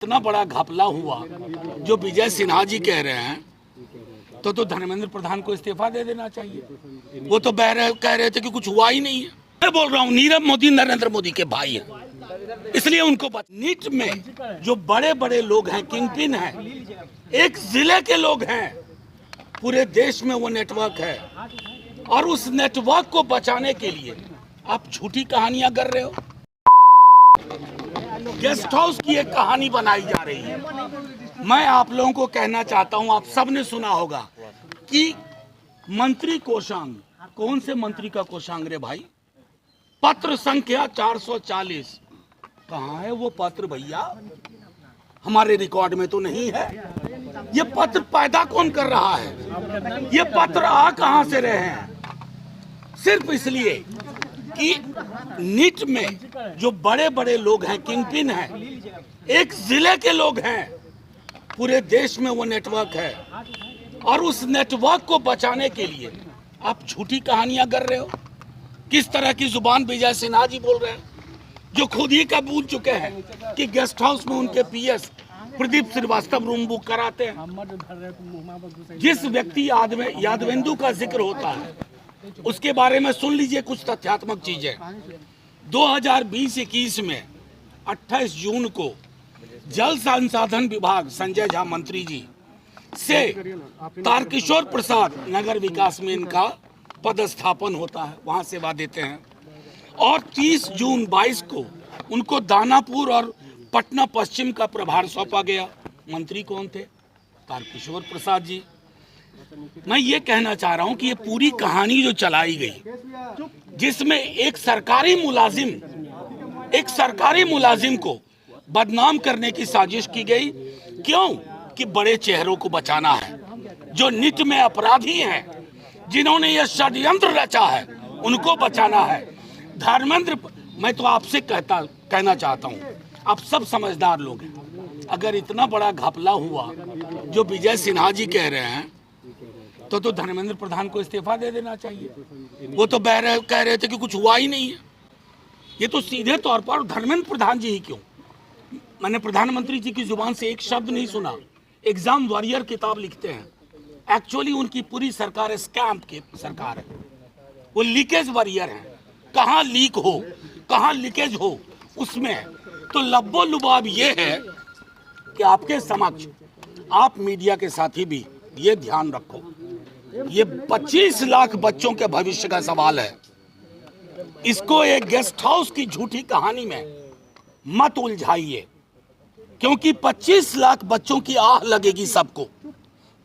इतना बड़ा घपला हुआ जो विजय सिन्हा जी कह रहे हैं तो धर्मेंद्र प्रधान को इस्तीफा दे देना चाहिए। वो तो कह रहे थे कि कुछ हुआ ही नहीं है। मैं बोल रहा हूँ नीरव मोदी नरेंद्र मोदी के भाई हैं, इसलिए उनको नीट में जो बड़े बड़े लोग हैं, किंग पिन हैं, एक जिले के लोग हैं, पूरे देश में वो नेटवर्क है और उस नेटवर्क को बचाने के लिए आप झूठी कहानियां कर रहे हो। गेस्ट हाउस की एक कहानी बनाई जा रही है। मैं आप लोगों को कहना चाहता हूं, आप सबने सुना होगा कि मंत्री कोषांग, कौन से मंत्री का कोषांग रे भाई? पत्र संख्या 440, कहाँ है वो पत्र भैया? हमारे रिकॉर्ड में तो नहीं है। ये पत्र पैदा कौन कर रहा है? ये पत्र आ कहां से रहे हैं? सिर्फ इसलिए कि नीट में जो बड़े बड़े लोग हैं, किंग पिन हैं, एक जिले के लोग हैं, पूरे देश में वो नेटवर्क है और उस नेटवर्क को बचाने के लिए आप झूठी कहानियां कर रहे हो। किस तरह की जुबान विजय सिन्हा जी बोल रहे हैं, जो खुद ही कबूल चुके हैं कि गेस्ट हाउस में उनके PS Pradeep Srivastava room book कराते हैं। जिस व्यक्ति यादवेंदु का जिक्र होता है उसके बारे में सुन लीजिए कुछ तथ्यात्मक चीजें। 2020-21 में 28 जून को जल संसाधन विभाग संजय झा मंत्री जी से तारकिशोर प्रसाद नगर विकास में इनका पदस्थापन होता है, वहां सेवा देते हैं। और 30 जून 22 को उनको दानापुर और पटना पश्चिम का प्रभार सौंपा गया। मंत्री कौन थे? तारकिशोर प्रसाद जी। मैं ये कहना चाह रहा हूं कि ये पूरी कहानी जो चलाई गई, जिसमें एक सरकारी मुलाजिम को बदनाम करने की साजिश की गई। क्यों? कि बड़े चेहरों को बचाना है, जो नीट में अपराधी हैं, जिन्होंने यह षड्यंत्र रचा है, उनको बचाना है। धर्मेंद्र, मैं तो आपसे कहना चाहता हूं, आप सब समझदार लोग हैं। अगर इतना बड़ा घपला हुआ जो विजय सिन्हा जी कह रहे हैं तो धर्मेंद्र प्रधान को इस्तीफा दे देना चाहिए। वो तो कह रहे थे कि कुछ हुआ ही नहीं है। ये तो सीधे तौर पर धर्मेंद्र प्रधान जी ही क्यों, मैंने प्रधानमंत्री जी की जुबान से एक शब्द नहीं सुना। एग्जाम वॉरियर किताब लिखते हैं, एक्चुअली उनकी पूरी सरकार स्कैम की सरकार है। वो लीकेज वॉरियर हैं, कहाँ लीक हो, कहाँ लीकेज हो उसमें है। तो लब्बो लुबाब ये है कि आपके समक्ष, आप मीडिया के साथी भी ये ध्यान रखो, ये 25 लाख बच्चों के भविष्य का सवाल है। इसको एक गेस्ट हाउस की झूठी कहानी में मत उलझाइए, क्योंकि 25 लाख बच्चों की आह लगेगी सबको।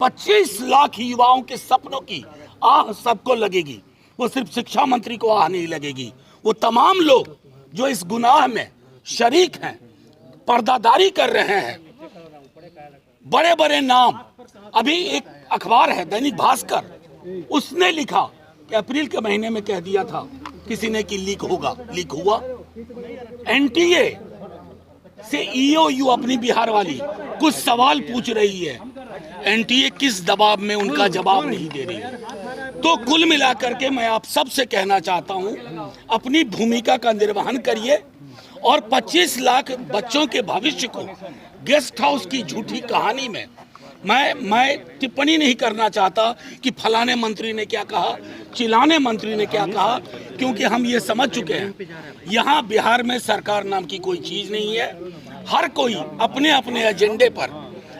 25 लाख युवाओं के सपनों की आह सबको लगेगी। वो सिर्फ शिक्षा मंत्री को आह नहीं लगेगी, वो तमाम लोग जो इस गुनाह में शरीक हैं, पर्दादारी कर रहे हैं। बड़े बड़े नाम, अभी एक अखबार है दैनिक भास्कर, उसने लिखा कि अप्रैल के महीने में कह दिया था किसी ने कि लीक होगा, लीक हुआ। एनटीए से ईओयू अपनी बिहार वाली कुछ सवाल पूछ रही है, एनटीए किस दबाव में उनका जवाब नहीं दे रही है। तो कुल मिलाकर के मैं आप सबसे कहना चाहता हूं, अपनी भूमिका का निर्वहन करिए और 25 लाख बच्चों के भविष्य को गेस्ट हाउस की झूठी कहानी में मैं टिप्पणी नहीं करना चाहता कि फलाने मंत्री ने क्या कहा, चिलाने मंत्री ने क्या कहा, क्योंकि हम ये समझ चुके हैं यहाँ बिहार में सरकार नाम की कोई चीज नहीं है। हर कोई अपने अपने एजेंडे पर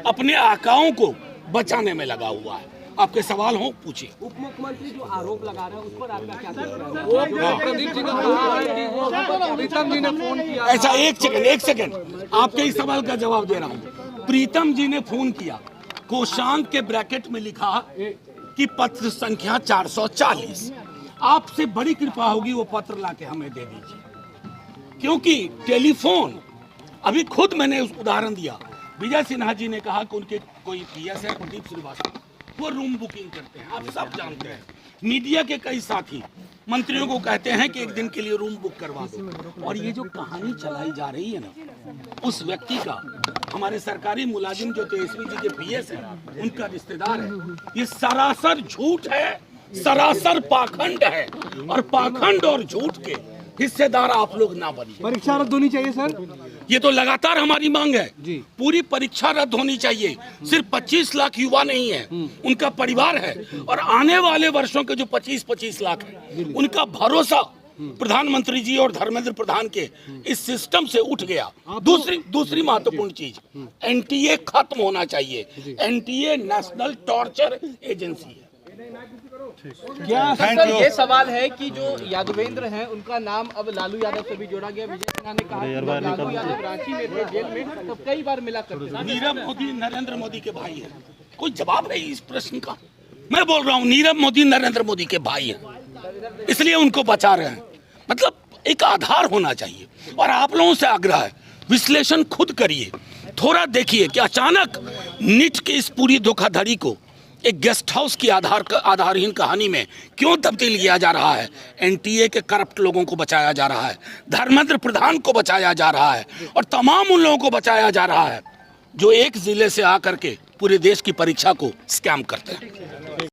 अपने आकाओं को बचाने में लगा हुआ है। आपके सवाल हो पूछिए। उप मुख्यमंत्री जो आरोप लगा रहे हैं उस पर आपका क्या कहना है? प्रदीप जी ने कहा, प्रीतम जी ने फोन किया। ऐसा एक सेकंड आपके इस सवाल का जवाब दे रहा हूँ। प्रीतम जी ने फोन किया, कोषांग के ब्रैकेट में लिखा कि पत्र संख्या 440। आपसे बड़ी कृपा होगी वो पत्र लाके हमें दे दीजिए, क्योंकि टेलीफोन, अभी खुद मैंने उदाहरण दिया, विजय सिन्हा जी ने कहा कि उनके कोई पीएस है प्रदीप श्रीवास्तव, वो रूम बुकिंग करते हैं, आप सब जानते हैं। मीडिया के कई साथी मंत्रियों को कहते हैं कि एक दिन के लिए रूम बुक करवा दो। और ये जो कहानी चलाई जा रही है ना, उस व्यक्ति का, हमारे सरकारी मुलाजिम जो तेजस्वी जी के पीएस है, उनका रिश्तेदार है, ये सरासर झूठ है, सरासर पाखंड है। और पाखंड और झूठ के हिस्सेदार आप लोग ना बनिए। परीक्षा रद्द होनी चाहिए सर। ये तो लगातार हमारी मांग है। जी। पूरी परीक्षा रद्द होनी चाहिए। सिर्फ 25 लाख युवा नहीं है, उनका परिवार है, और आने वाले वर्षों के जो 25-25 लाख है, उनका भरोसा प्रधानमंत्री जी और धर्मेंद्र प्रधान के इस सिस्टम से उठ गया। दूसरी महत्वपूर्ण चीज, एनटीए खत्म होना चाहिए। एनटीए नेशनल टॉर्चर एजेंसी है। सर ये सवाल है कि जो यादवेंद्र हैं उनका नाम अब लालू यादव से भी जोड़ा गया। विजय सिन्हा ने कहा कि जब लालू यादव रांची में थे जेल में तब कई बार मिला करते थे। नीरव मोदी नरेंद्र मोदी के भाई हैं। कोई जवाब नहीं इस प्रश्न का। मैं बोल रहा हूँ नीरव मोदी नरेंद्र मोदी के भाई हैं, इसलिए उनको बचा रहे हैं। मतलब एक आधार होना चाहिए। और आप लोगों से आग्रह है, विश्लेषण खुद करिए, थोड़ा देखिए कि अचानक नीट की इस पूरी धोखाधड़ी को एक गेस्ट हाउस की आधारहीन कहानी में क्यों तब्दील किया जा रहा है। एनटीए के करप्ट लोगों को बचाया जा रहा है, धर्मेंद्र प्रधान को बचाया जा रहा है, और तमाम उन लोगों को बचाया जा रहा है जो एक जिले से आकर के पूरे देश की परीक्षा को स्कैम करते हैं।